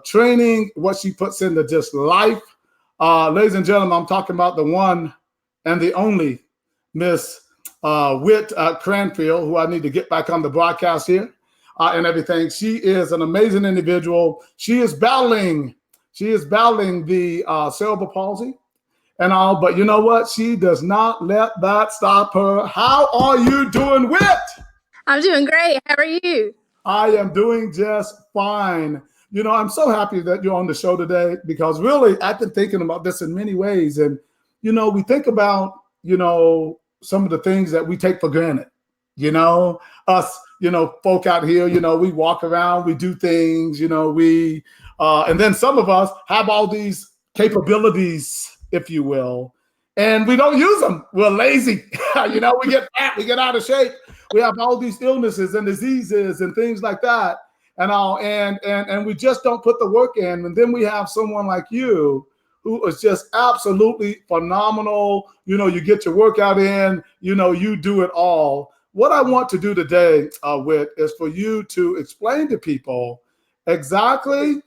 training, what she puts into just life. Ladies and gentlemen, I'm talking about the one and the only Miss Whit Cranfield, who I need to get back on the broadcast here and everything. She is an amazing individual. She is battling the cerebral palsy and all, but you know what? She does not let that stop her. How are you doing, Whit? I'm doing great. How are you? I am doing just fine. You know, I'm so happy that you're on the show today because really I've been thinking about this in many ways. And, you know, we think about, you know, some of the things that we take for granted, you know, us, you know, folk out here, you know, we walk around, we do things, you know, and then some of us have all these capabilities, if you will, and we don't use them. We're lazy. You know, we get fat, we get out of shape. We have all these illnesses and diseases and things like that. And we just don't put the work in. And then we have someone like you who is just absolutely phenomenal. You know, you get your workout in, you know, you do it all. What I want to do today, Whit, is for you to explain to people exactly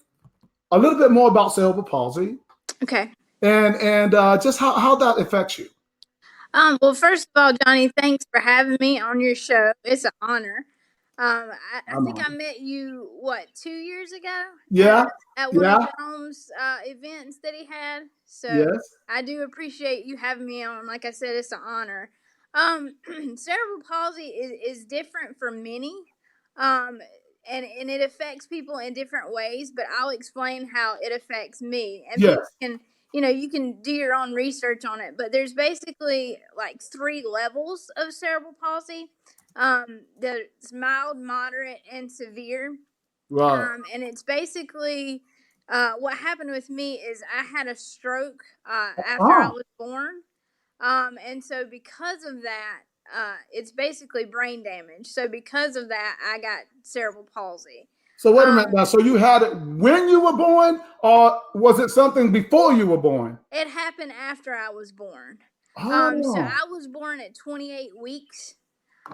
a little bit more about cerebral palsy. Okay. And just how that affects you. Well, first of all, Johnny, thanks for having me on your show. It's an honor. I think I met you, 2 years ago? Yeah. At one of Jerome's events that he had. So yes. I do appreciate you having me on. Like I said, it's an honor. Cerebral palsy is different for many. And it affects people in different ways, but I'll explain how it affects me. And yes. you can do your own research on it, but there's basically like 3 levels of cerebral palsy. There's mild, moderate, and severe. Right. And it's basically what happened with me is I had a stroke after I was born. And so because of that, it's basically brain damage. So because of that, I got cerebral palsy. So wait a minute now. So you had it when you were born, or was it something before you were born? It happened after I was born. Oh. So I was born at 28 weeks.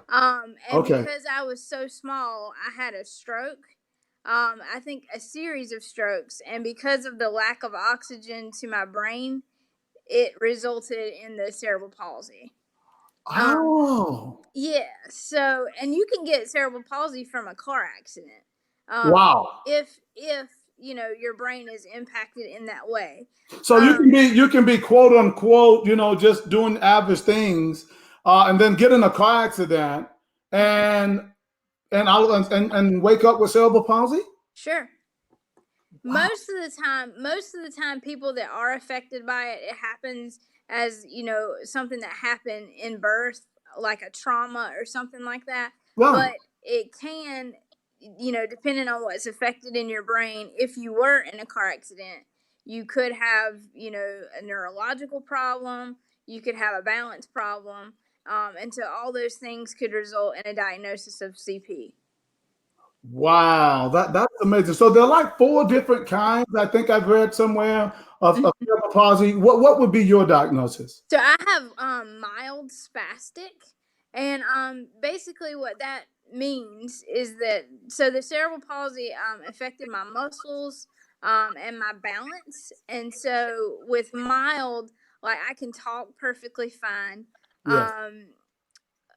And because I was so small, I had a stroke. I think a series of strokes. And because of the lack of oxygen to my brain, it resulted in the cerebral palsy. Yeah. So, and you can get cerebral palsy from a car accident. Wow. If you know your brain is impacted in that way. So you can be quote unquote, you know, just doing average things, and then get in a car accident and wake up with cerebral palsy. Sure. Wow. Most of the time, people that are affected by it, it happens as, you know, something that happened in birth, like a trauma or something like that. Wow. But it can, you know, depending on what's affected in your brain, if you were in a car accident, you could have, you know, a neurological problem, you could have a balance problem, and so all those things could result in a diagnosis of CP. Wow, that's amazing. So there are like 4 different kinds, I think I've read somewhere, of cerebral palsy. What would be your diagnosis? So I have mild spastic, and basically what that means is that the cerebral palsy affected my muscles and my balance, and so with mild, like I can talk perfectly fine. Yes.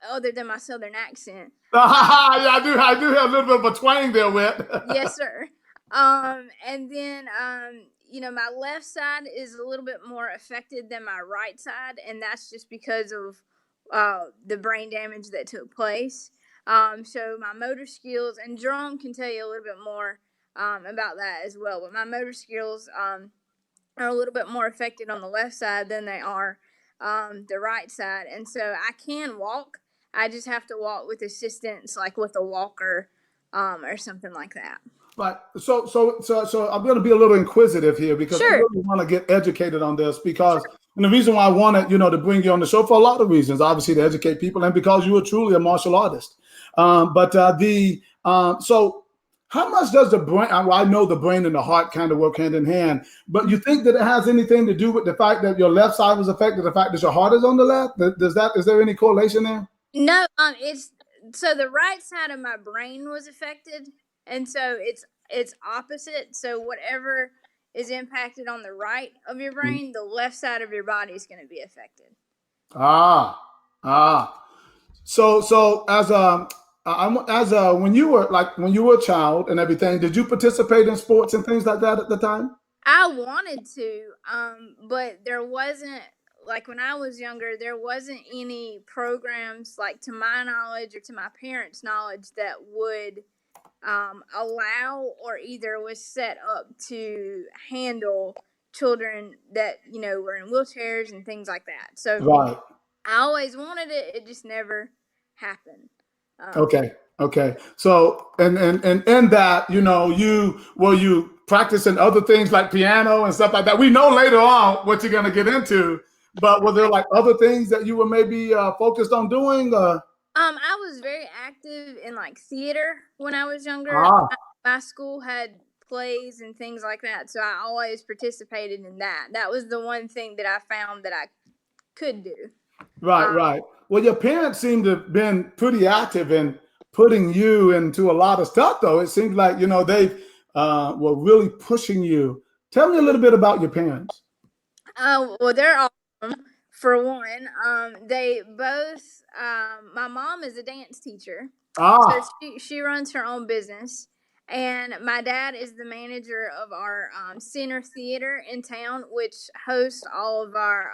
Other than my southern accent. Yeah, I do have a little bit of a twang there, Whit. Yes, sir. And then you know, my left side is a little bit more affected than my right side, and that's just because of the brain damage that took place. So my motor skills, and Jerome can tell you a little bit more about that as well, but my motor skills are a little bit more affected on the left side than they are the right side. And so I can walk. I just have to walk with assistance, like with a walker or something like that. Right. So I'm going to be a little inquisitive here because sure. I really want to get educated on this because and the reason why I wanted, you know, to bring you on the show for a lot of reasons, obviously to educate people and because you are truly a martial artist. So how much does the brain, well, I know the brain and the heart kind of work hand in hand, but you think that it has anything to do with the fact that your left side was affected, the fact that your heart is on the left? Is there any correlation there? No, so the right side of my brain was affected. And so it's it's opposite. So whatever is impacted on the right of your brain, the left side of your body is going to be affected. Ah, ah. So as a when you were a child and everything, did you participate in sports and things like that at the time? I wanted to, but there wasn't, like when I was younger, there wasn't any programs, like to my knowledge or to my parents' knowledge, that would allow or either was set up to handle children that were in wheelchairs and things like that. So Right. I always wanted it; it just never happened. Um, Okay. Okay. So and in that, you practicing other things like piano and stuff like that. We know later on what you're gonna get into, but were there like other things that you were maybe focused on doing? I was very active in like theater when I was younger. Ah, My school had plays and things like that, so I always participated in that. That was the one thing that I found that I could do. right, Um, right. Well, your parents seem to have been pretty active in putting you into a lot of stuff, though. It seems like, they were really pushing you. Tell me a little bit about your parents. well, they're awesome. For one, they both. My mom is a dance teacher, so Ah, she runs her own business, and my dad is the manager of our center theater in town, which hosts all of our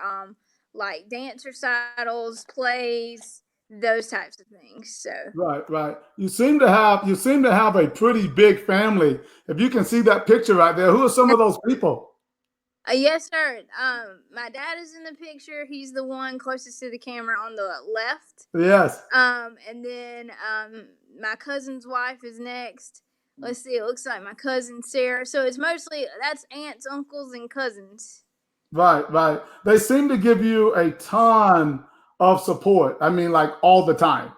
like dance recitals, plays, those types of things. So, right, right. You seem to have a pretty big family. If you can see that picture right there, who are some of those people? yes, sir. My dad is in the picture. He's the one closest to the camera on the left. Yes. And then my cousin's wife is next. Let's see. It looks like my cousin Sarah. So it's mostly that's aunts, uncles, and cousins. Right, right. They seem to give you a ton of support. I mean, like all the time.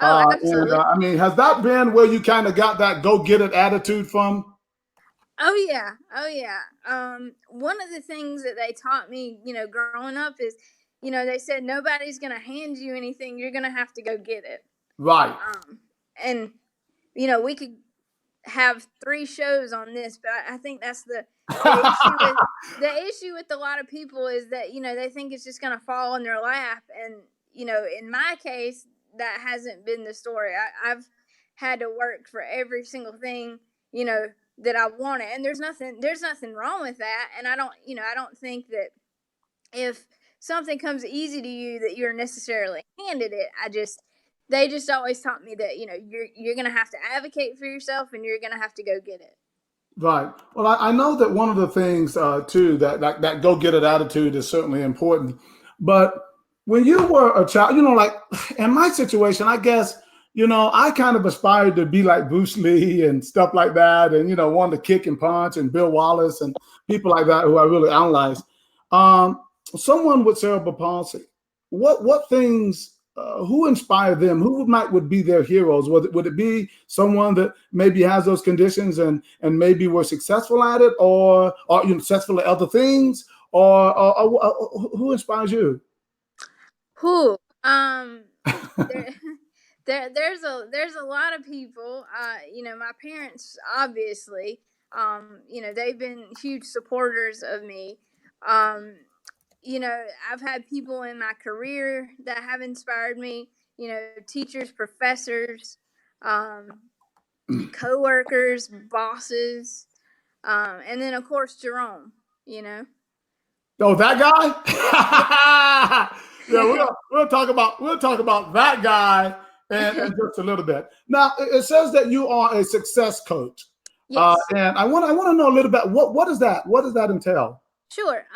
Oh, And absolutely. I mean, has that been where you kind of got that go get it attitude from? Oh yeah. Oh yeah. One of the things that they taught me, growing up is, they said nobody's gonna hand you anything. You're gonna have to go get it. Right, And we could have three shows on this, but I think that's the issue with a lot of people is that they think it's just gonna fall in their lap, and in my case that hasn't been the story. I've had to work for every single thing that I wanted, and there's nothing wrong with that, and I don't think that if something comes easy to you that you're necessarily handed it. They just always taught me that you're gonna have to advocate for yourself and you're gonna have to go get it. right. Well, I know that one of the things too that go get it attitude is certainly important. But when you were a child, like in my situation, I guess I kind of aspired to be like Bruce Lee and stuff like that, and wanted to kick and punch and Bill Wallace and people like that who I really analyzed. Um, Someone with cerebral palsy, what things? Who inspired them? Who would be their heroes? Would it be someone that maybe has those conditions and maybe were successful at it, or successful at other things, or who inspires you? Who? There, there's a lot of people. My parents obviously. They've been huge supporters of me. Um, I've had people in my career that have inspired me. Teachers, professors, um, coworkers, bosses, and then of course Jerome. You know. Oh, that Yeah. guy. Yeah, we'll talk about that guy and just a little bit. Now, it says that you are a success coach, Yes. and I want to know a little bit what is that? What does that entail? Sure.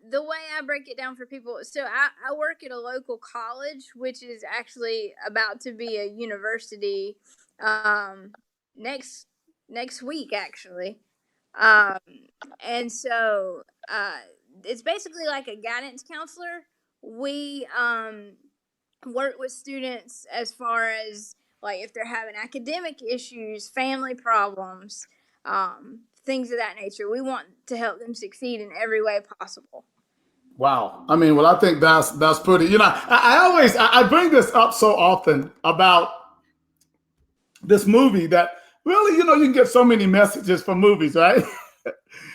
The way I break it down for people, so I work at a local college, which is actually about to be a university, next next week actually. Um, and so it's basically like a guidance counselor. We work with students as far as like if they're having academic issues, family problems, things of that nature. We want to help them succeed in every way possible. Wow. I mean, well, I think that's pretty. I bring this up so often about this movie that Really, you can get so many messages from movies, right?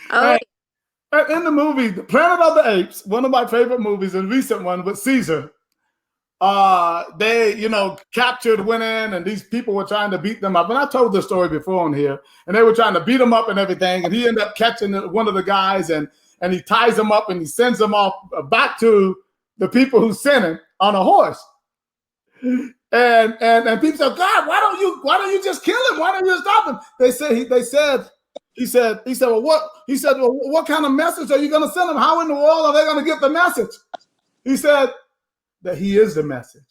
Oh, And in the movie, The Planet of the Apes, one of my favorite movies, a recent one with Caesar, they, captured, went in, and these people were trying to beat them up. And I told the story before on here, and they were trying to beat him up and everything. And he ended up catching one of the guys, and he ties him up and he sends him off back to the people who sent him on a horse. And people said, God, why don't you just kill him? Why don't you stop him? He said, well, what kind of message are you going to send him? How in the world are they going to get the message? He said that he is the message.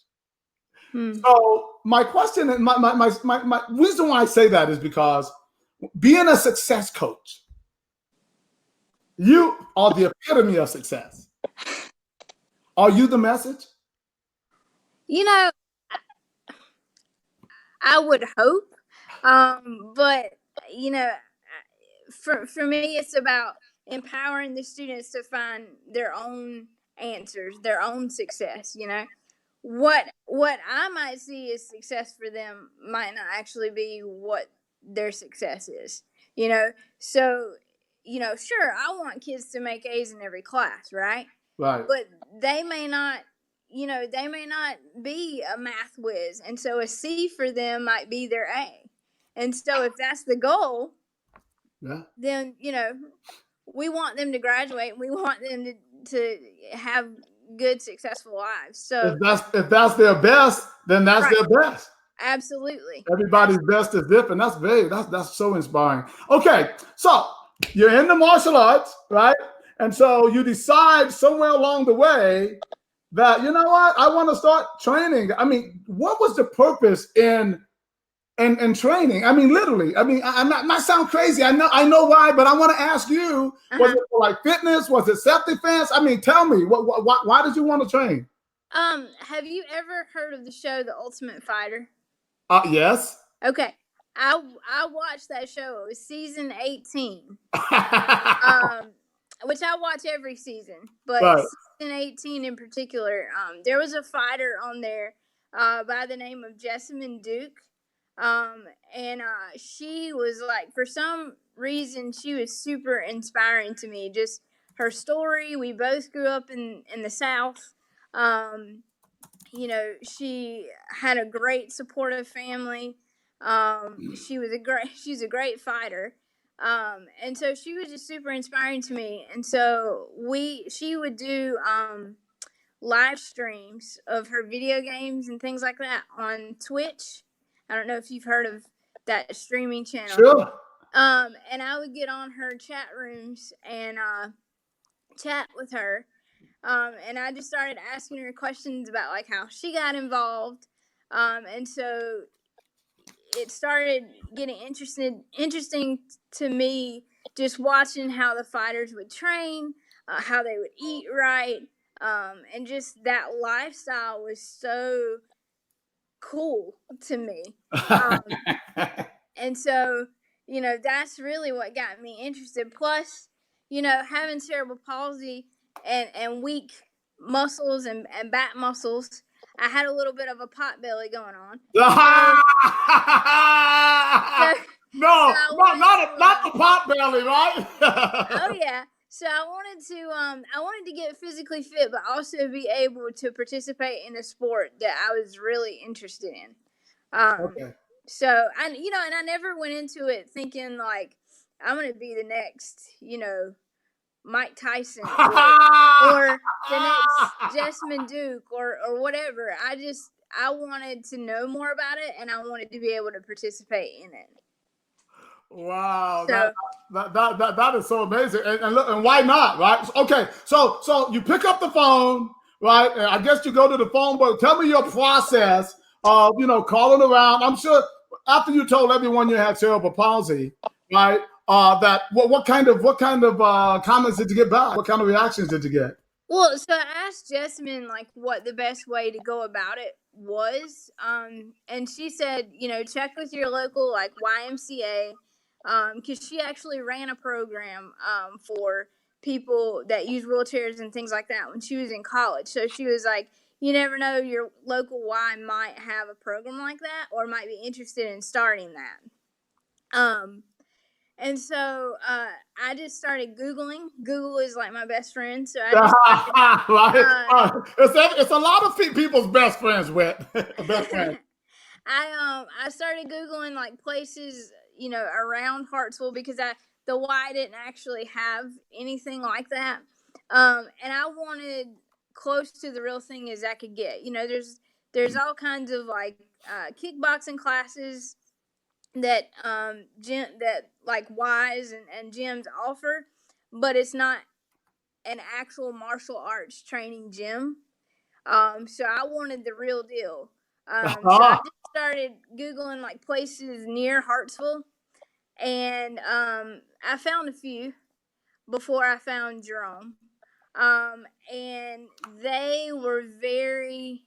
So my question, and my reason why I say that is because being a success coach, you are the epitome of success. Are you the message? I would hope, but for me, it's about empowering the students to find their own answers, their own success. What I might see as success for them might not actually be what their success is. So sure, I want kids to make A's in every class, right? Right. But they may not be a math whiz, and so a C for them might be their A. And so if that's the goal, then we want them to graduate, and we want them to have good, successful lives. So if that's their best, then that's their best. Absolutely. Everybody's best is different. That's so inspiring. Okay, so you're in the martial arts, right? And so you decide somewhere along the way that, you know what, I want to start training. I mean, what was the purpose in training? I mean, literally. I mean, I might sound crazy. I know why, but I want to ask you: was it for like fitness? Was it self-defense? I mean, tell me, why did you want to train? Have you ever heard of the show The Ultimate Fighter? Yes. Okay. I watched that show. It was season 18. Which I watch every season, but season 18 in particular, there was a fighter on there by the name of Jessamine Duke. And she was like, for some reason, she was super inspiring to me. Just her story. We both grew up in the South. She had a great supportive family. She's a great fighter. And so she was just super inspiring to me. And so she would do live streams of her video games and things like that on Twitch. I don't know if you've heard of that streaming channel. Sure. And I would get on her chat rooms and chat with her. And I just started asking her questions about like how she got involved. And so it started getting interesting to me, just watching how the fighters would train, how they would eat right, and just that lifestyle was so cool to me. And so, that's really what got me interested. Plus, having cerebral palsy and weak muscles and back muscles, I had a little bit of a pot belly going on. Not the pot belly, right? Oh yeah. So I wanted to get physically fit, but also be able to participate in a sport that I was really interested in. Okay. So and I never went into it thinking like I'm going to be the next, Mike Tyson or the next Jessamine Duke or whatever. I wanted to know more about it, and I wanted to be able to participate in it. Wow, so, that is so amazing, and look, and why not, right? Okay, so you pick up the phone, right? And I guess you go to the phone book. Tell me your process of calling around. I'm sure after you told everyone you had cerebral palsy, right? That what kind of comments did you get back? What kind of reactions did you get? Well, so I asked Jessamine like what the best way to go about it was, and she said, check with your local like YMCA, because she actually ran a program for people that use wheelchairs and things like that when she was in college. So she was like, you never know, your local Y might have a program like that or might be interested in starting that. Um, and so I just started Googling. Google is like my best friend. So I just started, right. It's a lot of people's best friends, Wet. Best friends. I started Googling like places, around Hartsville because the Y didn't actually have anything like that. And I wanted close to the real thing as I could get. There's all kinds of like kickboxing classes that that like Y's and gyms offer, but it's not an actual martial arts training gym. So I wanted the real deal. So I just started Googling like places near Hartsville, and I found a few before I found Jerome. And they were very,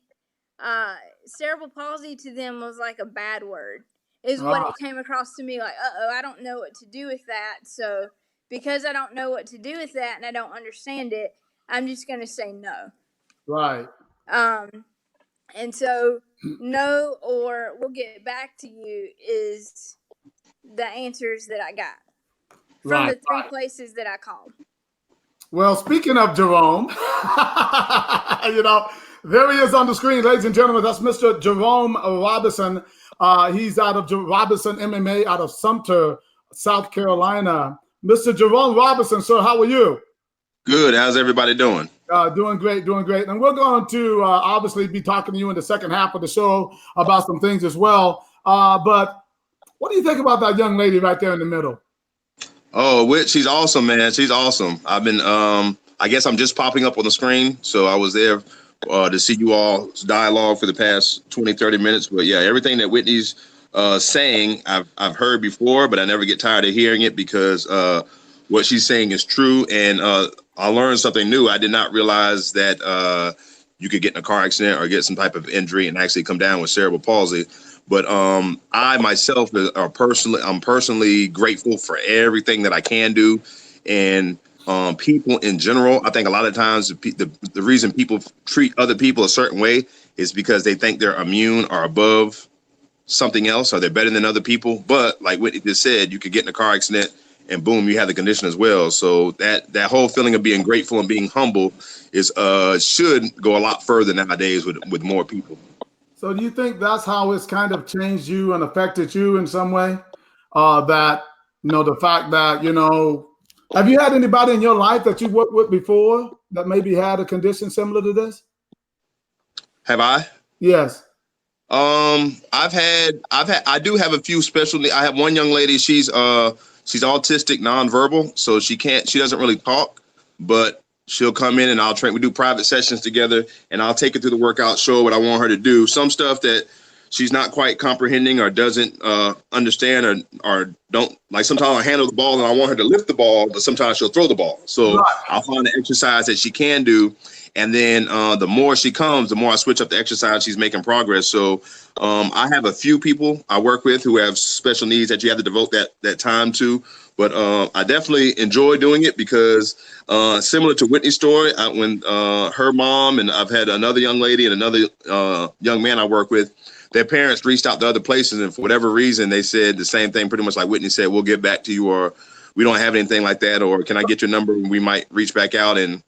cerebral palsy to them was like a bad word, is what it came across to me like, I don't know what to do with that. So because I don't know what to do with that and I don't understand it, I'm just going to say no. Right. And so no, or we'll get back to you is the answers that I got from the three places that I called. Well, speaking of Jerome, there he is on the screen, ladies and gentlemen. That's Mr. Jerome Robinson. He's out of Robinson MMA out of Sumter, South Carolina. Mr. Jerome Robinson, sir, how are you? Good. How's everybody doing? Doing great, doing great. And we're going to obviously be talking to you in the second half of the show about some things as well. But what do you think about that young lady right there in the middle? Oh, she's awesome, man. She's awesome. I've been, I guess I'm just popping up on the screen. So I was there to see you all's dialogue for the past 20, 30 minutes. But yeah, everything that Whitney's saying, I've heard before, but I never get tired of hearing it because what she's saying is true. And I learned something new. I did not realize that you could get in a car accident or get some type of injury and actually come down with cerebral palsy. But I myself I'm personally grateful for everything that I can do, and people in general. I think a lot of times the reason people treat other people a certain way is because they think they're immune or above something else, or they're better than other people. But like Whitney just said, you could get in a car accident and boom, you have the condition as well. So that whole feeling of being grateful and being humble is should go a lot further nowadays with more people. So do you think that's how it's kind of changed you and affected you in some way? That, the fact that, have you had anybody in your life that you worked with before that maybe had a condition similar to this? Have I? Yes. I do have a few special needs. I have one young lady, she's autistic nonverbal, so she doesn't really talk, but she'll come in and I'll train. We do private sessions together and I'll take her through the workout, show her what I want her to do. Some stuff that she's not quite comprehending or doesn't understand or don't like. Sometimes I handle the ball and I want her to lift the ball, but sometimes she'll throw the ball. So I'll find an exercise that she can do. And then the more she comes, the more I switch up the exercise, she's making progress. So I have a few people I work with who have special needs that you have to devote that time to. But I definitely enjoy doing it because similar to Whitney's story, when her mom and I've had another young lady and another young man I work with, their parents reached out to other places. And for whatever reason, they said the same thing, pretty much like Whitney said, we'll get back to you, or we don't have anything like that. Or can I get your number? And we might reach back out. And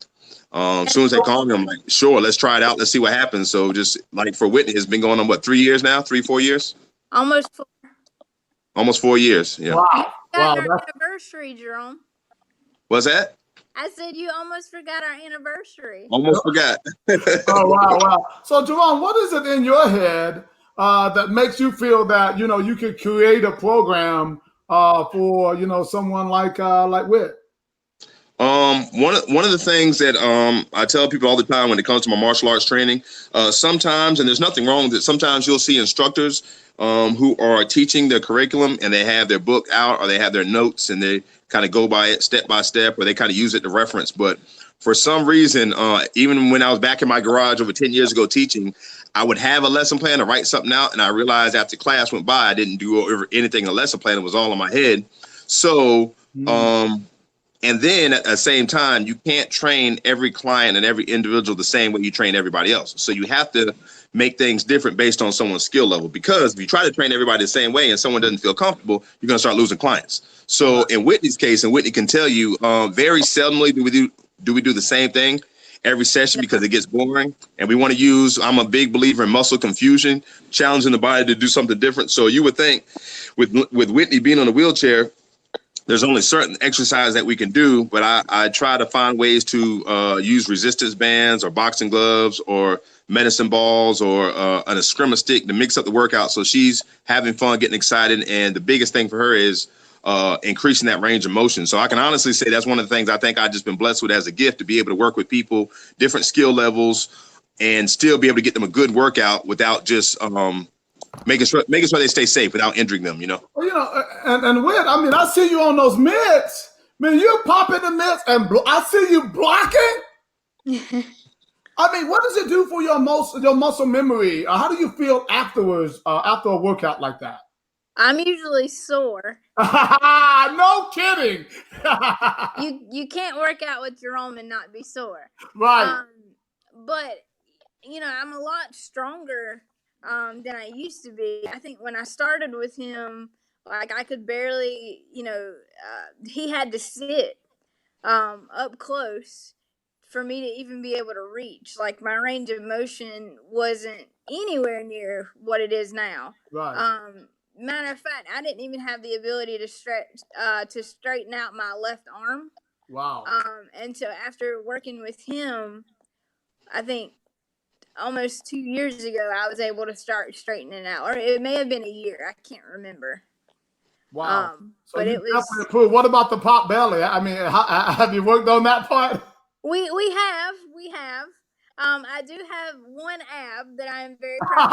as soon as they call me, I'm like, sure, let's try it out. Let's see what happens. So just like for Whitney, it's been going on, 3 years now? 3-4 years? Almost 4. Almost 4 years. Yeah. Wow. Our anniversary, Jerome. What's that? I said you almost forgot our anniversary. Almost forgot. Oh, wow. So, Jerome, what is it in your head that makes you feel that, you could create a program for, someone like Whit? One of the things that I tell people all the time when it comes to my martial arts training, sometimes, and there's nothing wrong with it, sometimes you'll see instructors who are teaching their curriculum and they have their book out or they have their notes and they kind of go by it step by step, or they kind of use it to reference. But for some reason, even when I was back in my garage over 10 years ago teaching, I would have a lesson plan to write something out. And I realized after class went by, I didn't do anything in the lesson plan. It was all in my head. So, and then at the same time, you can't train every client and every individual the same way you train everybody else. So you have to make things different based on someone's skill level. Because if you try to train everybody the same way and someone doesn't feel comfortable, you're going to start losing clients. So in Whitney's case, and Whitney can tell you, very seldomly do we do the same thing every session because it gets boring. And we want to use, I'm a big believer in muscle confusion, challenging the body to do something different. So you would think with Whitney being on a wheelchair, there's only certain exercise that we can do, but I try to find ways to use resistance bands or boxing gloves or medicine balls or an eskrima stick to mix up the workout. So she's having fun, getting excited. And the biggest thing for her is increasing that range of motion. So I can honestly say that's one of the things I think I've just been blessed with as a gift, to be able to work with people, different skill levels, and still be able to get them a good workout without just making sure they stay safe without injuring them, you know? Well, you know, and Whit, I mean, I see you on those mitts. Man, you're popping the mitts, and I see you blocking. I mean, what does it do for your muscle memory? How do you feel afterwards, after a workout like that? I'm usually sore. No kidding. You can't work out with Jerome and not be sore. Right. But, you know, I'm a lot stronger than I used to be. I think when I started with him, like, I could barely, you know, he had to sit up close for me to even be able to reach. Like, my range of motion wasn't anywhere near what it is now. Right. Matter of fact, I didn't even have the ability to straighten out my left arm. Wow. And so after working with him, I think almost 2 years ago, I was able to start straightening out, or it may have been a year. I can't remember. Wow. So but you it was definitely improved. What about the pop belly? I mean, have you worked on that part? We have. I do have one ab that I am very proud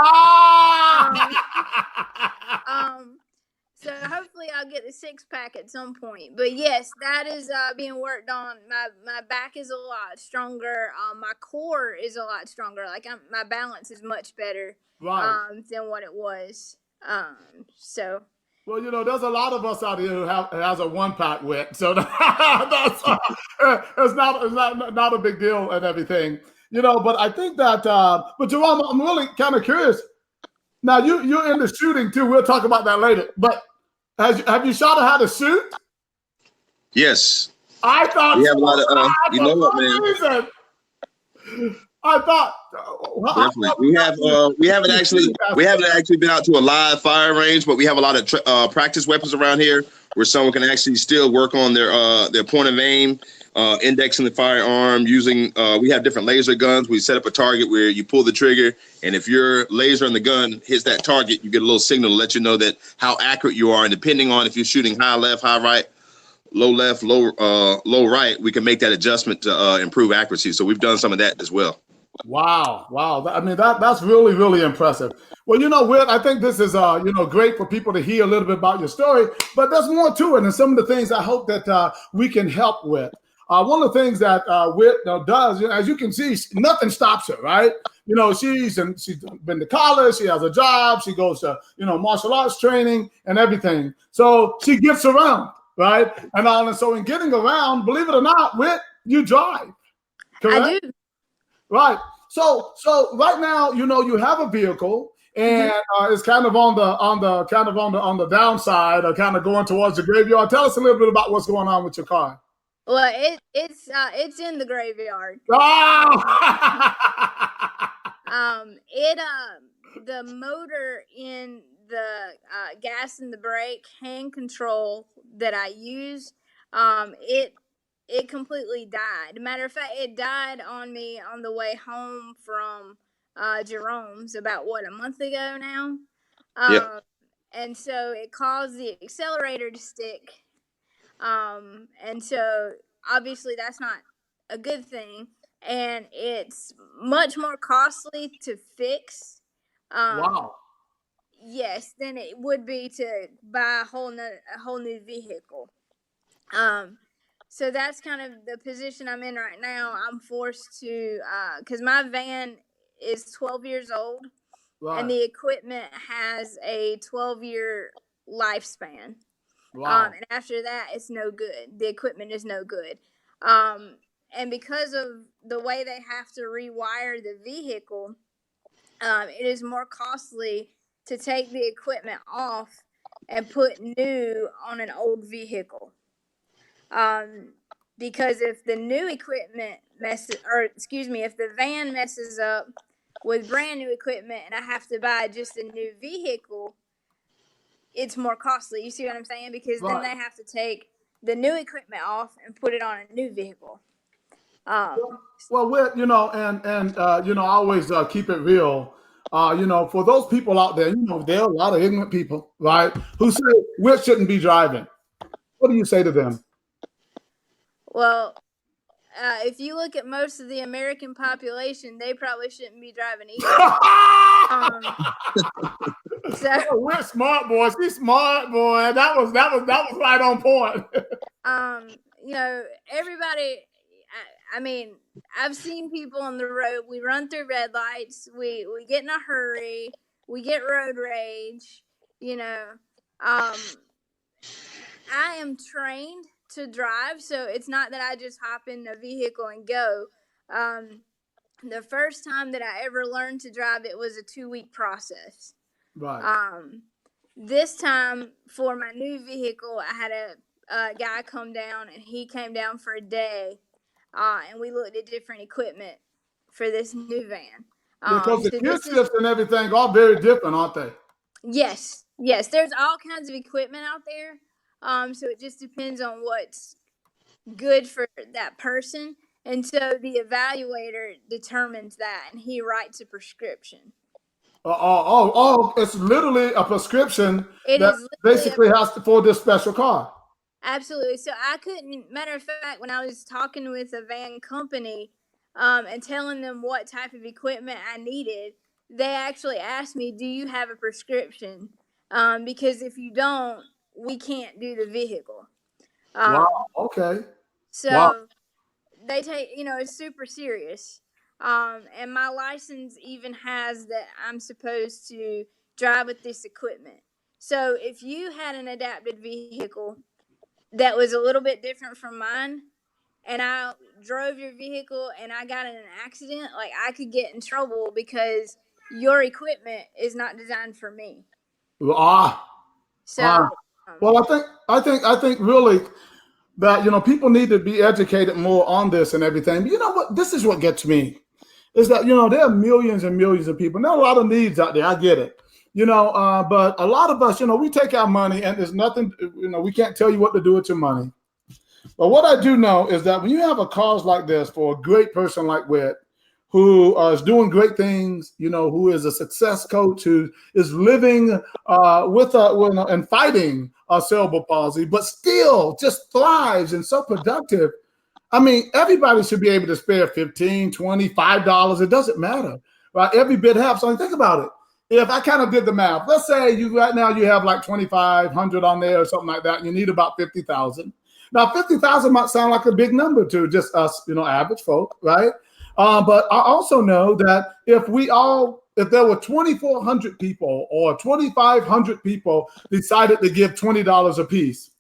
of. So hopefully I'll get the 6-pack at some point. But yes, that is being worked on. My back is a lot stronger. My core is a lot stronger. Like, my balance is much better than what it was. So. Well, you know, there's a lot of us out here who has a 1-pack Whit, so that's it's not a big deal and everything, you know. But I think that, but Jerome, I'm really kind of curious. Now you're into shooting too. We'll talk about that later. But have you shot how to shoot? Yes. I thought we have a lot of you know what, man. Reason. I thought definitely. We haven't actually been out to a live fire range, but we have a lot of practice weapons around here where someone can actually still work on their point of aim, indexing the firearm, using we have different laser guns. We set up a target where you pull the trigger, and if your laser on the gun hits that target, you get a little signal to let you know that how accurate you are. And depending on if you're shooting high left, high right, low left, low right, we can make that adjustment to improve accuracy. So we've done some of that as well. Wow. I mean, that's really, really impressive. Well, you know, Whit, I think this is, you know, great for people to hear a little bit about your story, but there's more to it. And some of the things I hope that we can help with. One of the things that Whit does, you know, as you can see, nothing stops her, right? You know, she's been to college, she has a job, she goes to, you know, martial arts training and everything. So she gets around, right? And so in getting around, believe it or not, Whit, you drive. Correct? I do. Right. So right now, you know, you have a vehicle, and it's kind of on the downside, or kind of going towards the graveyard. Tell us a little bit about what's going on with your car. Well, it's in the graveyard. The motor in the gas and the brake hand control that I use, it completely died. Matter of fact, it died on me on the way home from Jerome's about a month ago now. And so it caused the accelerator to stick. And so obviously that's not a good thing, and it's much more costly to fix. Wow. Yes, than it would be to buy a whole new vehicle. So that's kind of the position I'm in right now. I'm forced to, because my van is 12 years old, and the equipment has a 12-year lifespan. Wow. And after that, it's no good. The equipment is no good. And because of the way they have to rewire the vehicle, it is more costly to take the equipment off and put new on an old vehicle. Because if the new equipment if the van messes up with brand new equipment and I have to buy just a new vehicle, it's more costly. You see what I'm saying? Because then they have to take the new equipment off and put it on a new vehicle. Well, I always keep it real. For those people out there, there are a lot of ignorant people, right, who say we shouldn't be driving. What do you say to them? Well, if you look at most of the American population, they probably shouldn't be driving either. We're smart, boys. She's smart, boy. That was right on point. Everybody. I mean, I've seen people on the road. We run through red lights. We get in a hurry. We get road rage. I am trained to drive, so it's not that I just hop in a vehicle and go. The first time that I ever learned to drive, it was a 2-week process. Right. This time for my new vehicle, I had a guy come down, and he came down for a day, and we looked at different equipment for this new van. Because the gear shifts and everything are very different, aren't they? Yes. There's all kinds of equipment out there. So it just depends on what's good for that person. And so the evaluator determines that, and he writes a prescription. It's literally a prescription that basically has for this special car. Absolutely. So I couldn't, matter of fact, when I was talking with a van company and telling them what type of equipment I needed, they actually asked me, do you have a prescription? Because if you don't, we can't do the vehicle. Wow. Okay. So they take, it's super serious. And my license even has that I'm supposed to drive with this equipment. So if you had an adapted vehicle that was a little bit different from mine, and I drove your vehicle and I got in an accident, like, I could get in trouble because your equipment is not designed for me. Well, I think really that people need to be educated more on this and everything. But you know what? This is what gets me, is that there are millions and millions of people. There are a lot of needs out there. I get it. But a lot of us, we take our money and there's nothing, we can't tell you what to do with your money. But what I do know is that when you have a cause like this for a great person like Whit, who is doing great things, who is a success coach, who is living and fighting cerebral palsy, but still just thrives and so productive. I mean, everybody should be able to spare $15, $20, $5. It doesn't matter, right? Every bit helps. I mean, think about it. If I kind of did the math, let's say right now you have like 2,500 on there or something like that, and you need about 50,000. Now, 50,000 might sound like a big number to just us, average folk, right? But I also know that if there were 2,400 people or 2,500 people decided to give $20 a piece,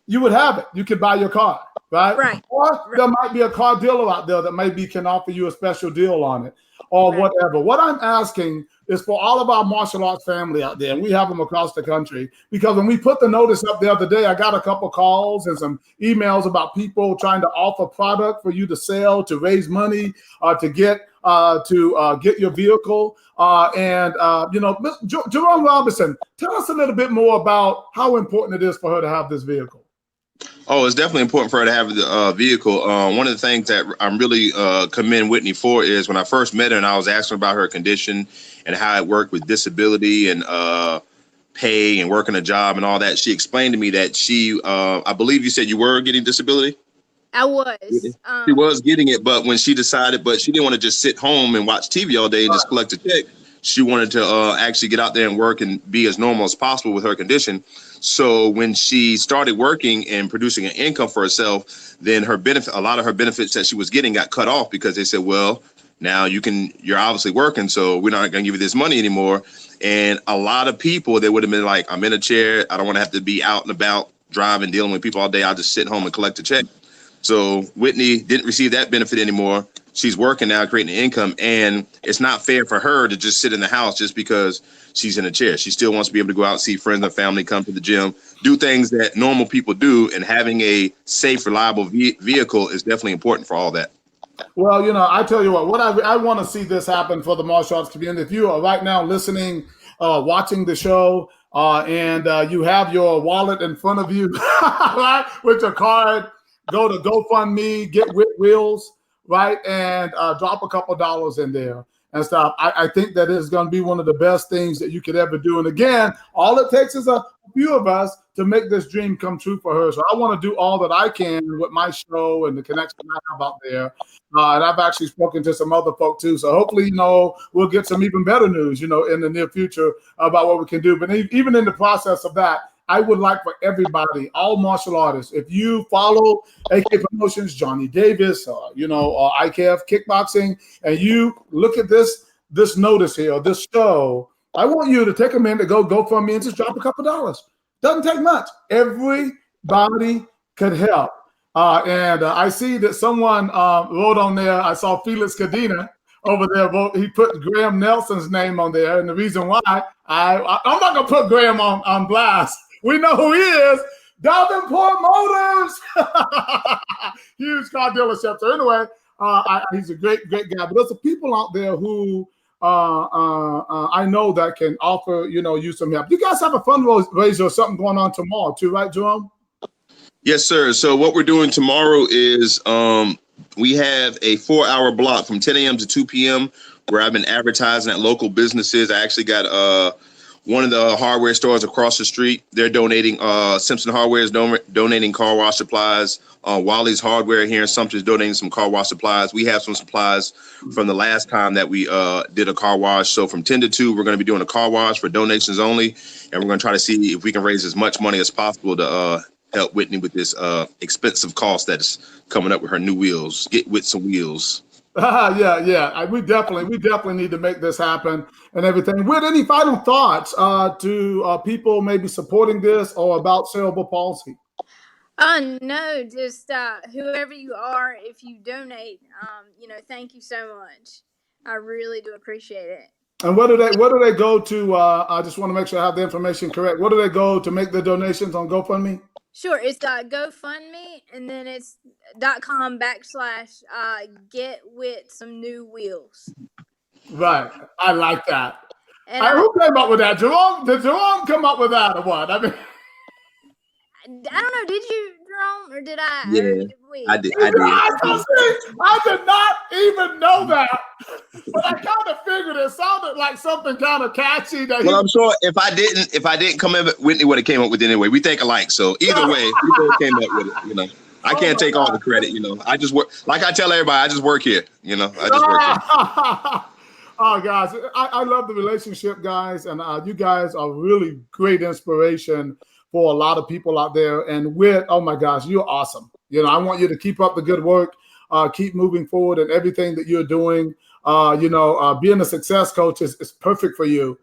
you would have it. You could buy your car, right? Right. Or there might be a car dealer out there that can offer you a special deal on it or whatever. What I'm asking is for all of our martial arts family out there, and we have them across the country, because when we put the notice up the other day, I got a couple calls and some emails about people trying to offer product for you to sell, to raise money, to get your vehicle. Jerome Robinson, tell us a little bit more about how important it is for her to have this vehicle. Oh, it's definitely important for her to have the vehicle. One of the things that I'm really commend Whitney for is when I first met her and I was asking about her condition and how it worked with disability and pay and working a job and all that, she explained to me that she, I believe you said you were getting disability? I was. She was getting it, but when she decided, but she didn't want to just sit home and watch TV all day and just collect a check. She wanted to actually get out there and work and be as normal as possible with her condition. So when she started working and producing an income for herself, then a lot of her benefits that she was getting got cut off because they said, well, now you're obviously working, so we're not going to give you this money anymore. And a lot of people, they would have been like, I'm in a chair. I don't want to have to be out and about driving, dealing with people all day. I'll just sit home and collect a check. So Whitney didn't receive that benefit anymore. she's working now, creating an income, and it's not fair for her to just sit in the house just because she's in a chair. She still wants to be able to go out and see friends and family, come to the gym, do things that normal people do, and having a safe, reliable vehicle is definitely important for all that. Well, I tell you what I want to see this happen for the martial arts community. If you are right now listening, watching the show, and you have your wallet in front of you, right, with your card, go to GoFundMe, get Wit Wheels, right, and drop a couple dollars in there and stuff. I think that is going to be one of the best things that you could ever do. And again, all it takes is a few of us to make this dream come true for her. So I want to do all that I can with my show and the connection I have out there. And I've actually spoken to some other folk too. So hopefully, we'll get some even better news, in the near future about what we can do. But even in the process of that, I would like for everybody, all martial artists, if you follow AK Promotions, Johnny Davis, IKF Kickboxing, and you look at this notice here, this show, I want you to take a minute to go GoFundMe and just drop a couple dollars. Doesn't take much. Everybody could help. And I see that someone wrote on there, I saw Felix Cadena over there, he put Graham Nelson's name on there. And the reason why, I'm not going to put Graham on blast. We know who he is. Davenport Motors. Huge car dealership. So anyway, he's a great guy. But there's some people out there who I know that can offer, you some help. You guys have a fundraiser or something going on tomorrow too, right, Jerome? Yes, sir. So what we're doing tomorrow is we have a 4-hour block from 10 a.m. to 2 p.m. where I've been advertising at local businesses. I actually got one of the hardware stores across the street. They're donating, Simpson Hardware is donating car wash supplies. Wally's Hardware here in Sumter is donating some car wash supplies. We have some supplies from the last time that we did a car wash. So from 10 to 2, we're going to be doing a car wash for donations only. And we're going to try to see if we can raise as much money as possible to help Whitney with this expensive cost that's coming up with her new wheels. Get with some wheels. Yeah. We definitely need to make this happen and everything. With any final thoughts to people maybe supporting this or about cerebral palsy? No, just whoever you are, if you donate, thank you so much. I really do appreciate it. And where do they go to? I just want to make sure I have the information correct. Where do they go to make the donations on GoFundMe? Sure, it's GoFundMe, and then it's .com/get with some new wheels. Right, I like that. And who came up with that? Jerome? Did Jerome come up with that or what? I mean, I don't know. Did you, Jerome, or did I? Yeah, did we? I did. I did not even know that, but I kind of figured it sounded like something kind of catchy. Well, I'm sure if I didn't come in, Whitney would have came up with it anyway. We think alike, so either way, we both came up with it. I can't take all the credit. I just work. Like I tell everybody, I just work here. I just work here. Oh, guys, I love the relationship, guys, and you guys are really great inspiration for a lot of people out there. And oh my gosh, you're awesome. I want you to keep up the good work, keep moving forward and everything that you're doing. Being a success coach is perfect for you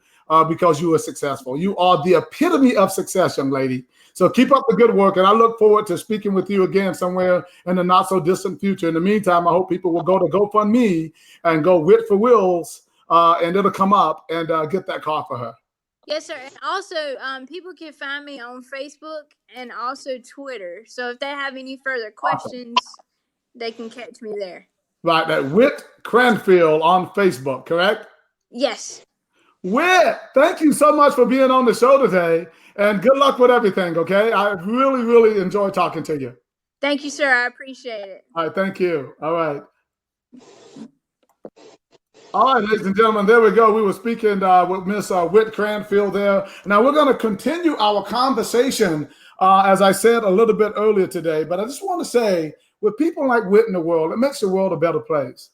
because you are successful. You are the epitome of success, young lady. So keep up the good work. And I look forward to speaking with you again somewhere in the not so distant future. In the meantime, I hope people will go to GoFundMe and go Wit for Wheels and it'll come up and get that car for her. Yes, sir. And also, people can find me on Facebook and also Twitter. So if they have any further questions, they can catch me there. Right. That Whit Cranfield on Facebook, correct? Yes. Whit, thank you so much for being on the show today. And good luck with everything, okay? I really, really enjoyed talking to you. Thank you, sir. I appreciate it. All right. Thank you. All right. All right, ladies and gentlemen, there we go. We were speaking with Miss Whit Cranfield there. Now we're going to continue our conversation, as I said a little bit earlier today. But I just want to say, with people like Whit in the world, it makes the world a better place.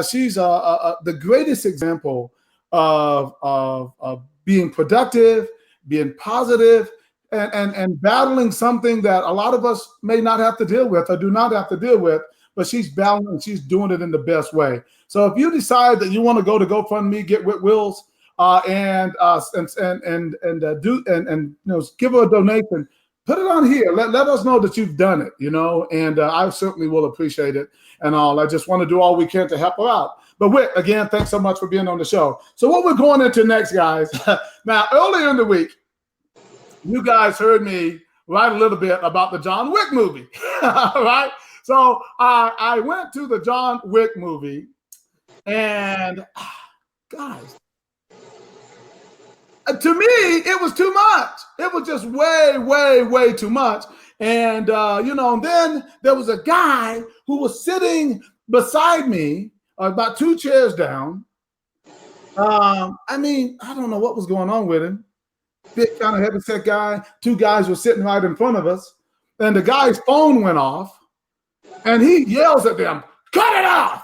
She's the greatest example of being productive, being positive, and battling something that a lot of us may not have to deal with or do not have to deal with. But she's battling and she's doing it in the best way. So if you decide that you want to go to GoFundMe, get Wit Wheels, and give her a donation, put it on here. Let us know that you've done it, and I certainly will appreciate it and all. I just want to do all we can to help her out. But Whit, again, thanks so much for being on the show. So what we're going into next, guys. Now, earlier in the week, you guys heard me write a little bit about the John Wick movie, right? So I went to the John Wick movie, and guys, to me, it was too much. It was just way, way, way too much. And, then there was a guy who was sitting beside me, about 2 chairs down. I don't know what was going on with him. Big kind of heavyset guy. 2 guys were sitting right in front of us. And the guy's phone went off. And he yells at them, "Cut it off!"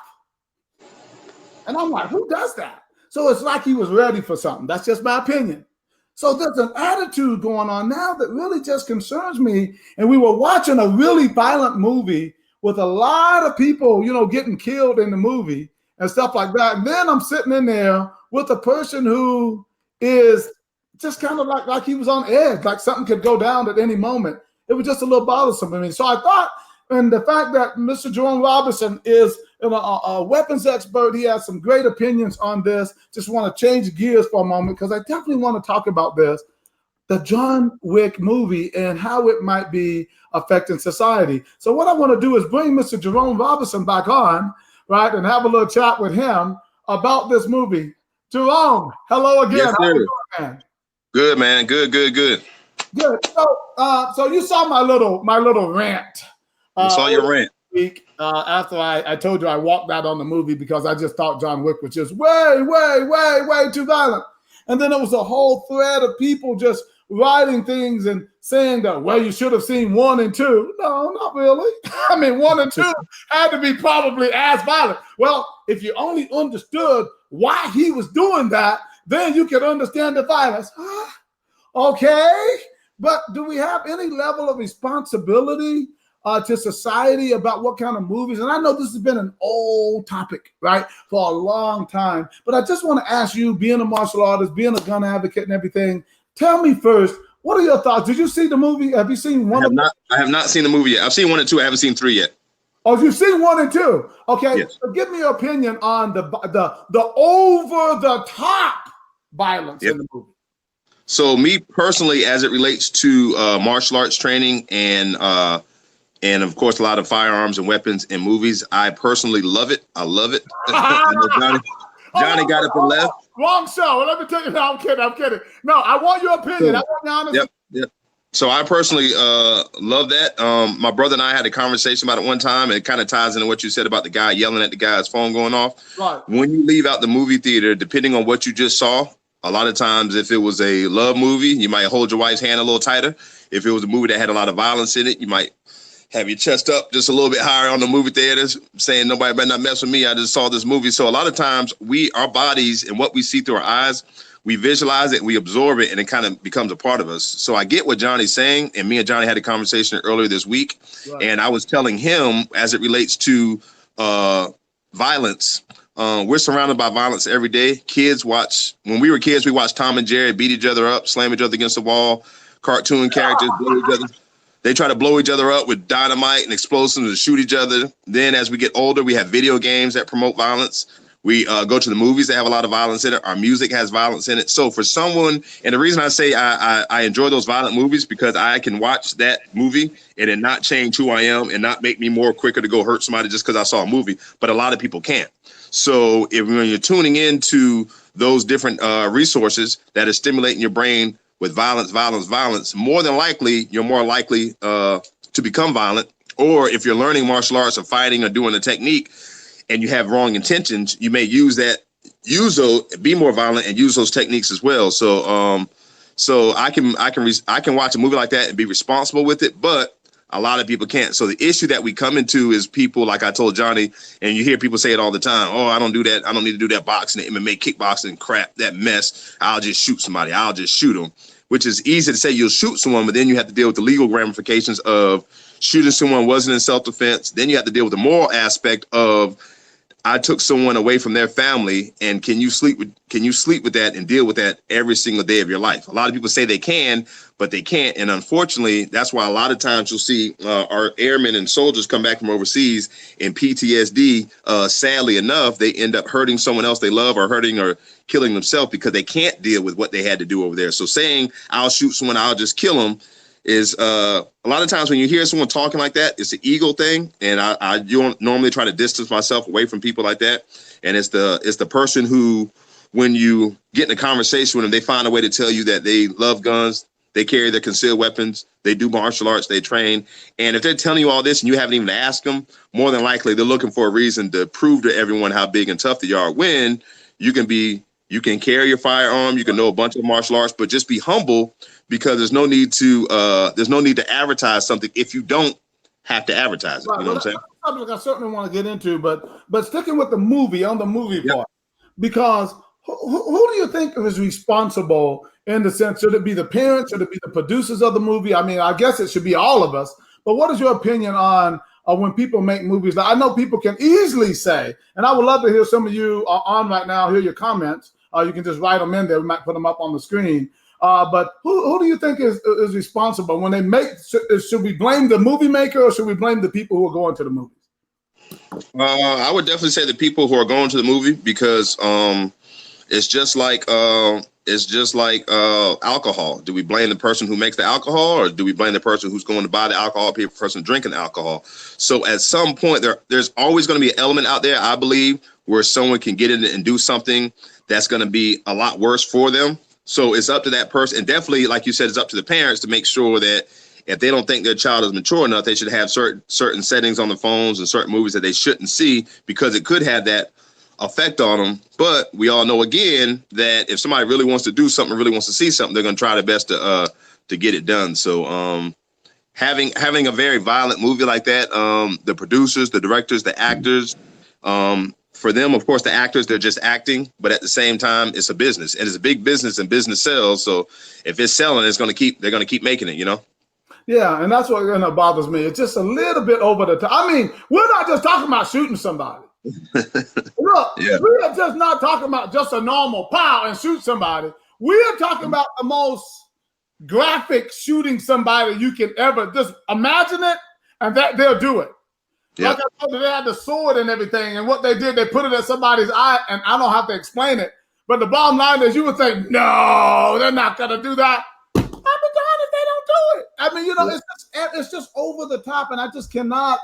And I'm like, who does that? So it's like he was ready for something. That's just my opinion. So there's an attitude going on now that really just concerns me. And we were watching a really violent movie with a lot of people, getting killed in the movie and stuff like that. And then I'm sitting in there with a person who is just kind of like he was on edge, like something could go down at any moment. It was just a little bothersome to me. So I thought, and the fact that Mr. Jerome Robinson is a weapons expert, he has some great opinions on this. Just want to change gears for a moment because I definitely want to talk about this, the John Wick movie and how it might be affecting society. So what I want to do is bring Mr. Jerome Robinson back on, right, and have a little chat with him about this movie. Jerome, hello again. Yes, how you doing, man? Good, man. Good. Good. So you saw my little rant. I saw your rant. Week after I told you I walked out on the movie because I just thought John Wick was just way, way, way, way too violent. And then there was a whole thread of people just writing things and saying that, well, you should have seen 1 and 2. No, not really. 1 and 2 had to be probably as violent. Well, if you only understood why he was doing that, then you could understand the violence. Okay. But do we have any level of responsibility to society about what kind of movies? And I know this has been an old topic, right, for a long time. But I just want to ask you, being a martial artist, being a gun advocate and everything, tell me first, what are your thoughts? Did you see the movie? Have you seen one? I have not seen the movie yet. I've seen 1 and 2. I haven't seen 3 yet. Oh, you've seen 1 and 2. Okay. Yes. So give me your opinion on the over the top violence in the movie. So me personally, as it relates to martial arts training and of course a lot of firearms and weapons in movies, I personally love it. I love it. I know Johnny got up and left. Wrong show. Let me tell you. No, I'm kidding. No, I want your opinion. I want your honest. Yep. So I personally love that. My brother and I had a conversation about it one time, and it kind of ties into what you said about the guy yelling at the guy's phone going off. Right. When you leave out the movie theater, depending on what you just saw, a lot of times if it was a love movie, you might hold your wife's hand a little tighter. If it was a movie that had a lot of violence in it, you might have your chest up just a little bit higher on the movie theaters, saying nobody better not mess with me. I just saw this movie. So a lot of times our bodies and what we see through our eyes, we visualize it, we absorb it, and it kind of becomes a part of us. So I get what Johnny's saying. And me and Johnny had a conversation earlier this week. Right. And I was telling him, as it relates to violence, we're surrounded by violence every day. When we were kids, we watched Tom and Jerry beat each other up, slam each other against the wall, cartoon characters, blow each other. They try to blow each other up with dynamite and explosives and shoot each other. Then as we get older, we have video games that promote violence. We go to the movies that have a lot of violence in it. Our music has violence in it. So for someone, and the reason I say I enjoy those violent movies, because I can watch that movie and it not change who I am and not make me more quicker to go hurt somebody just because I saw a movie. But a lot of people can't. So when you're tuning into those different resources that are stimulating your brain with violence, more than likely, you're more likely to become violent. Or if you're learning martial arts or fighting or doing a technique and you have wrong intentions, you may be more violent and use those techniques as well. So I can watch a movie like that and be responsible with it, but a lot of people can't. So the issue that we come into is people, like I told Johnny, and you hear people say it all the time. Oh, I don't do that. I don't need to do that boxing, MMA, kickboxing, crap, that mess. I'll just shoot somebody. I'll just shoot them, which is easy to say you'll shoot someone, but then you have to deal with the legal ramifications of shooting someone wasn't in self-defense. Then you have to deal with the moral aspect of I took someone away from their family, and can you sleep with that and deal with that every single day of your life? A lot of people say they can, but they can't. And unfortunately, that's why a lot of times you'll see our airmen and soldiers come back from overseas in PTSD. Sadly enough, they end up hurting someone else they love, or hurting or killing themselves because they can't deal with what they had to do over there. So saying I'll shoot someone, I'll just kill them, is a lot of times when you hear someone talking like that, it's an ego thing, and I don't normally try to distance myself away from people like that. And it's the person who, when you get in a conversation with them, they find a way to tell you that they love guns, they carry their concealed weapons, they do martial arts, they train. And if they're telling you all this and you haven't even asked them, more than likely they're looking for a reason to prove to everyone how big and tough they are. When you can carry your firearm, you can know a bunch of martial arts, but just be humble, because there's no need to advertise something if you don't have to advertise it. Right. You know what I'm saying? That's a subject I certainly want to get into, but sticking with the movie part, because who do you think is responsible in the sense? Should it be the parents? Should it be the producers of the movie? I mean, I guess it should be all of us. But what is your opinion on when people make movies? I know people can easily say, and I would love to hear some of you on right now, hear your comments. You can just write them in there. We might put them up on the screen. But who do you think is responsible when they make? Should we blame the movie maker, or should we blame the people who are going to the movies? I would definitely say the people who are going to the movie, because it's just like alcohol. Do we blame the person who makes the alcohol, or do we blame the person who's going to buy the alcohol, the person drinking the alcohol? So at some point, there's always going to be an element out there, I believe, where someone can get in and do something that's going to be a lot worse for them. So it's up to that person, and definitely, like you said, it's up to the parents to make sure that if they don't think their child is mature enough, they should have certain settings on the phones and certain movies that they shouldn't see, because it could have that effect on them. But we all know, again, that if somebody really wants to do something, really wants to see something, they're going to try their best to get it done. So having a very violent movie like that, the producers, the directors, the actors, for them, of course, the actors, they're just acting, but at the same time, it's a business, and it's a big business, and business sells. So if it's selling, they're going to keep making it, you know? Yeah, and that's what bothers me. It's just a little bit over the top. I mean, we're not just talking about shooting somebody. Look, Yeah. we are just not talking about just a normal pow and shoot somebody. We are talking about the most graphic shooting somebody you can ever just imagine it, and that they'll do it. Yep. Like I told you, they had the sword and everything, and what they did, they put it at somebody's eye, and I don't have to explain it. But the bottom line is, you would think, no, they're not going to do that. I'll be darned if they don't do it. I mean, you know, it's just over the top, and I just cannot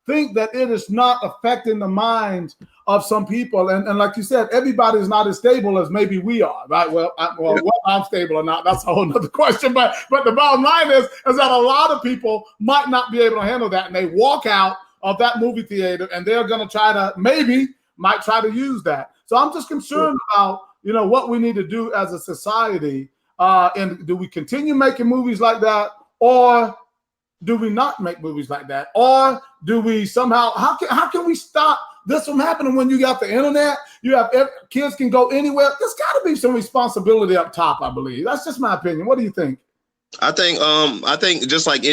think that it is not affecting the minds of some people. And like you said, everybody is not as stable as maybe we are, right? Well, whether I'm stable or not, that's a whole nother question. But the bottom line is that a lot of people might not be able to handle that, and they walk out of that movie theater, and they're going to might try to use that. So I'm just concerned about, you know, what we need to do as a society. And do we continue making movies like that, or do we not make movies like that? Or do we somehow, how can we stop this from happening when you got the internet? You have kids can go anywhere. There's got to be some responsibility up top, I believe. That's just my opinion. What do you think? I think just like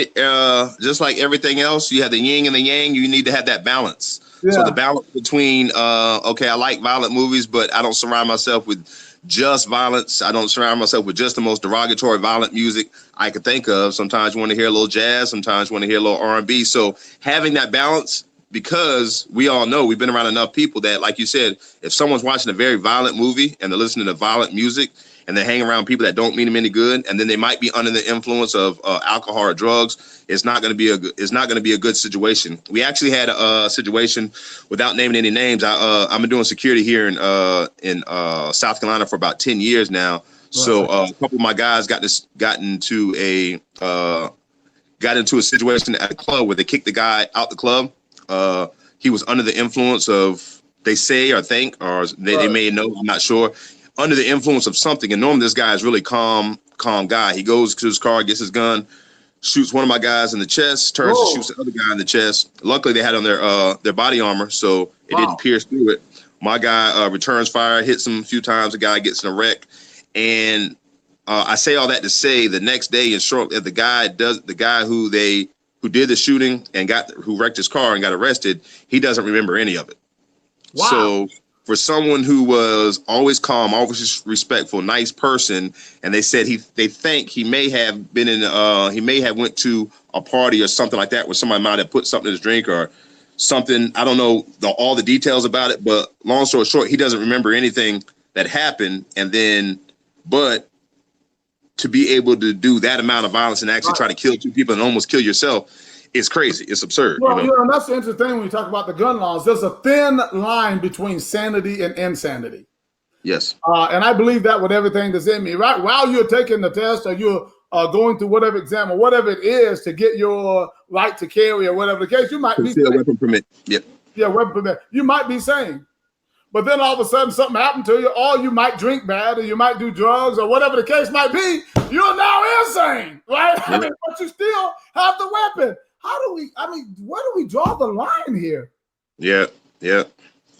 everything else, you have the yin and the yang. You need to have that balance. Yeah. So the balance between I like violent movies, but I don't surround myself with just violence. I don't surround myself with just the most derogatory violent music I could think of. Sometimes you want to hear a little jazz, sometimes you want to hear a little R&B. So having that balance, because we all know, we've been around enough people that, like you said, if someone's watching a very violent movie and they're listening to violent music, and they hang around people that don't mean them any good, and then they might be under the influence of alcohol or drugs, it's not going to be a good situation. We actually had a situation, without naming any names. I've been doing security here in South Carolina for about 10 years now. Right. So a couple of my guys got into a situation at a club where they kicked the guy out the club. He was under the influence of, they say or think, or they may know, I'm not sure, under the influence of something. And normally this guy is really calm guy. He goes to his car, gets his gun, shoots one of my guys in the chest, turns and shoots the other guy in the chest. Luckily they had on their body armor, so it didn't pierce through it. My guy returns fire, hits him a few times. The guy gets in a wreck. And I say all that to say, the next day, and shortly, the guy who did the shooting and who wrecked his car and got arrested, he doesn't remember any of it. Wow. So for someone who was always calm, always respectful, nice person, and they said they think he may have been he may have went to a party or something like that where somebody might have put something in his drink or something. I don't know all the details about it, but long story short, he doesn't remember anything that happened. And then, but to be able to do that amount of violence and actually try to kill two people and almost kill yourself, it's crazy. It's absurd. Well, and that's the interesting thing when you talk about the gun laws. There's a thin line between sanity and insanity. Yes. And I believe that with everything that's in me, right? While you're taking the test or you're going through whatever exam or whatever it is to get your right to carry or whatever the case, you might be a weapon permit. Yep. Yeah, weapon permit. You might be sane. But then all of a sudden something happened to you, or you might drink bad, or you might do drugs, or whatever the case might be. You're now insane, right? I mean, but you still have the weapon. Where do we draw the line here? Yeah. I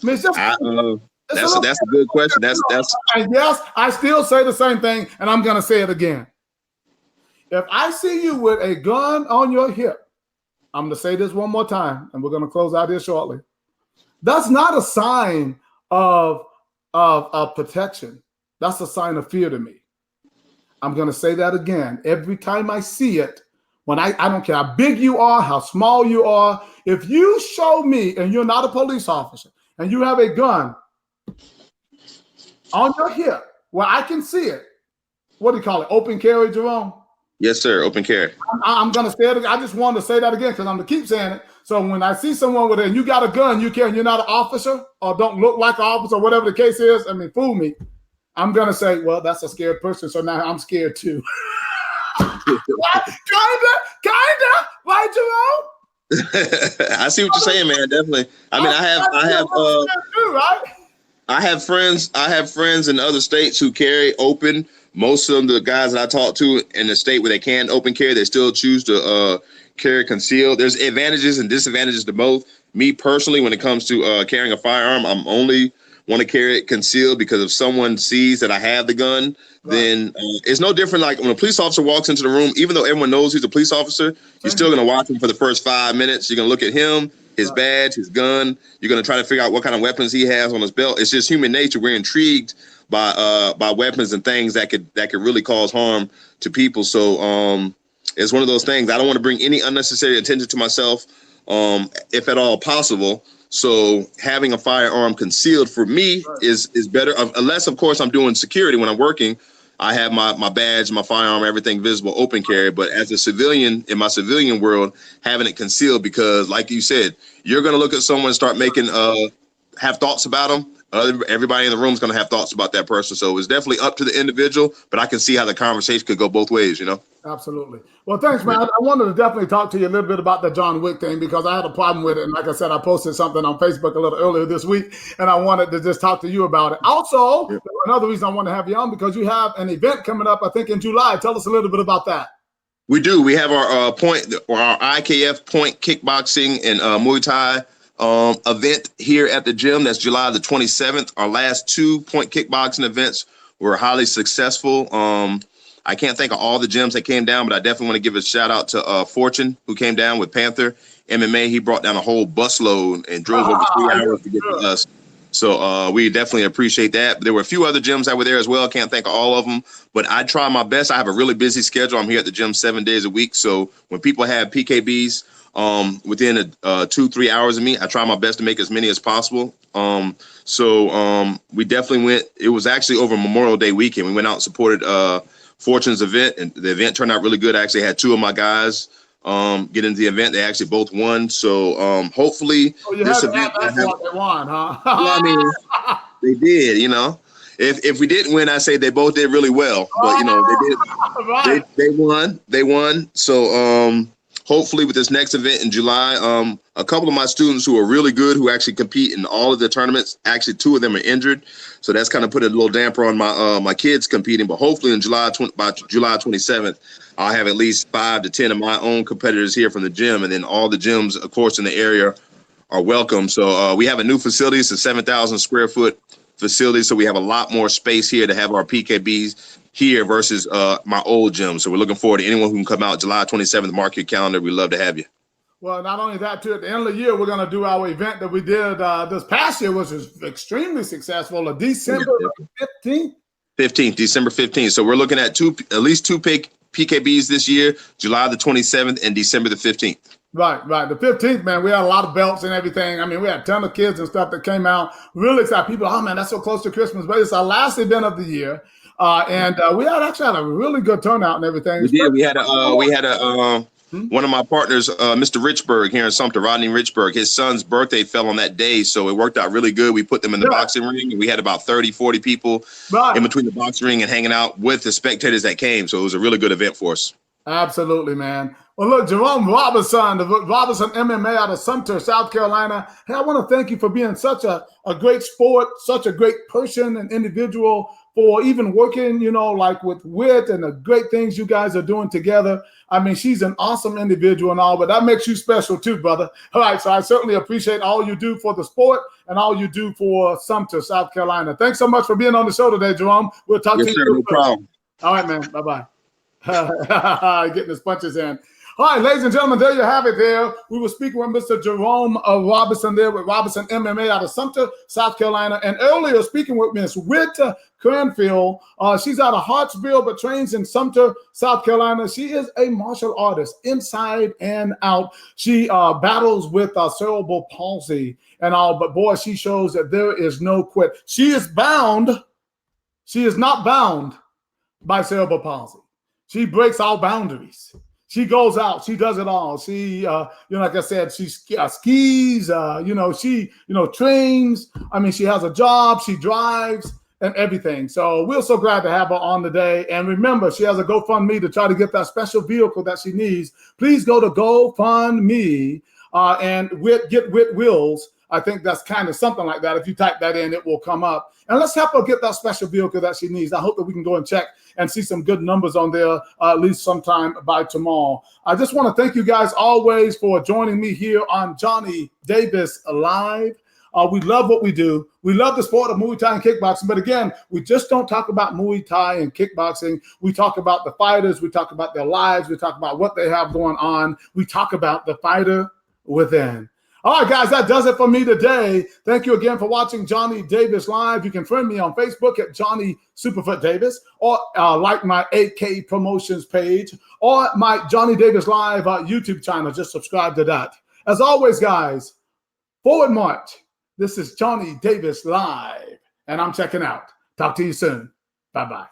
mean, it's just that's a good question. That's and yes, I still say the same thing, and I'm gonna say it again. If I see you with a gun on your hip, I'm gonna say this one more time, and we're gonna close out here shortly. That's not a sign of protection. That's a sign of fear to me. I'm going to say that again. Every time I see it, when I don't care how big you are, how small you are, if you show me and you're not a police officer and you have a gun on your hip where I can see it, what do you call it? Open carry, Jerome? Yes, sir. Open carry. I'm going to say it again. I just wanted to say that again because I'm going to keep saying it. So when I see someone with it and you got a gun, you carry, and you're not an officer or don't look like an officer, whatever the case is, I mean, fool me. I'm going to say, well, that's a scared person. So now I'm scared too. Kinda, right, Jerome? I see what you're saying, man. Definitely. I mean, I have friends in other states who carry open. Most of the guys that I talk to in the state where they can open carry, they still choose to carry concealed. There's advantages and disadvantages to both. Me personally, when it comes to carrying a firearm, I'm only want to carry it concealed because if someone sees that I have the gun, then it's no different. Like when a police officer walks into the room, even though everyone knows he's a police officer, you're still going to watch him for the first 5 minutes. You're going to look at him, his badge, his gun. You're going to try to figure out what kind of weapons he has on his belt. It's just human nature. We're intrigued by weapons and things that could really cause harm to people. So it's one of those things. I don't want to bring any unnecessary attention to myself, if at all possible. So having a firearm concealed for me is better, unless of course I'm doing security. When I'm working, I have my badge, my firearm, everything visible, open carry. But as a civilian, in my civilian world, having it concealed, because like you said, you're going to look at someone and start making have thoughts about them. Everybody in the room is going to have thoughts about that person. So it's definitely up to the individual, but I can see how the conversation could go both ways, you know? Absolutely. Well, thanks, man. I wanted to definitely talk to you a little bit about the John Wick thing because I had a problem with it. And like I said, I posted something on Facebook a little earlier this week, and I wanted to just talk to you about it. Also, another reason I want to have you on because you have an event coming up, I think, in July. Tell us a little bit about that. We do. We have our IKF point kickboxing and Muay Thai event here at the gym. That's July the 27th. Our last 2 point kickboxing events were highly successful. I can't think of all the gyms that came down, but I definitely want to give a shout out to Fortune, who came down with Panther MMA. He brought down a whole busload and drove over 3 hours to get to us. So we definitely appreciate that. There were a few other gyms that were there as well. Can't think of all of them, but I try my best. I have a really busy schedule. I'm here at the gym 7 days a week. So when people have PKBs within 2-3 hours of me, I try my best to make as many as possible. So we definitely went. It was actually over Memorial Day weekend. We went out and supported Fortune's event, and the event turned out really good. I actually had 2 of my guys get into the event. They actually both won. So hopefully this event. They won, huh? I mean, they did. You know, if we didn't win, I say they both did really well. But you know, they did. They won. They won. So hopefully with this next event in July, a couple of my students who are really good, who actually compete in all of the tournaments, actually 2 of them are injured. So that's kind of put a little damper on my kids competing. But hopefully in by July 27th, I'll have at least 5 to 10 of my own competitors here from the gym. And then all the gyms, of course, in the area are welcome. So we have a new facility. It's a 7,000 square foot facility. So we have a lot more space here to have our PKBs here versus my old gym. So we're looking forward to anyone who can come out July 27th, mark your calendar. We'd love to have you. Well, not only that, too, at the end of the year, we're going to do our event that we did this past year, which was extremely successful, December 15th. 15th, December 15th. So we're looking at at least two PKBs this year, July the 27th and December the 15th. Right. The 15th, man, we had a lot of belts and everything. I mean, we had a ton of kids and stuff that came out. Really excited. People, oh, man, that's so close to Christmas. But it's our last event of the year. And we actually had a really good turnout and everything. We did. We had one of my partners, Mr. Richburg here in Sumter, Rodney Richburg, his son's birthday fell on that day. So it worked out really good. We put them in the boxing ring, and we had about 30, 40 people in between the boxing ring and hanging out with the spectators that came. So it was a really good event for us. Absolutely, man. Well, look, Jerome Robinson, the Robinson MMA out of Sumter, South Carolina. Hey, I want to thank you for being such a great sport, such a great person and individual, for even working, like with wit and the great things you guys are doing together. I mean, she's an awesome individual and all, but that makes you special too, brother. All right, so I certainly appreciate all you do for the sport and all you do for Sumter, South Carolina. Thanks so much for being on the show today, Jerome. We'll talk to you. No problem. All right, man. Bye-bye. Getting his punches in. All right, ladies and gentlemen, there you have it there. We were speaking with Mr. Jerome Robinson there with Robinson MMA out of Sumter, South Carolina. And earlier speaking with Miss Whit Cranfield. She's out of Hartsville but trains in Sumter, South Carolina. She is a martial artist inside and out. She battles with cerebral palsy and all. But, boy, she shows that there is no quit. She is bound. She is not bound by cerebral palsy. She breaks all boundaries. She goes out. She does it all. She, like I said, she skis. She, trains. I mean, she has a job. She drives and everything. So we're so glad to have her on today. And remember, she has a GoFundMe to try to get that special vehicle that she needs. Please go to GoFundMe and get Wit Wills. I think that's kind of something like that. If you type that in, it will come up. And let's help her get that special vehicle that she needs. I hope that we can go and check and see some good numbers on there at least sometime by tomorrow. I just want to thank you guys always for joining me here on Johnny Davis Live. We love what we do. We love the sport of Muay Thai and kickboxing. But again, we just don't talk about Muay Thai and kickboxing. We talk about the fighters. We talk about their lives. We talk about what they have going on. We talk about the fighter within. All right, guys, that does it for me today. Thank you again for watching Johnny Davis Live. You can friend me on Facebook at Johnny Superfoot Davis, or like my 8K Promotions page, or my Johnny Davis Live YouTube channel. Just subscribe to that. As always, guys, forward march. This is Johnny Davis Live, and I'm checking out. Talk to you soon. Bye-bye.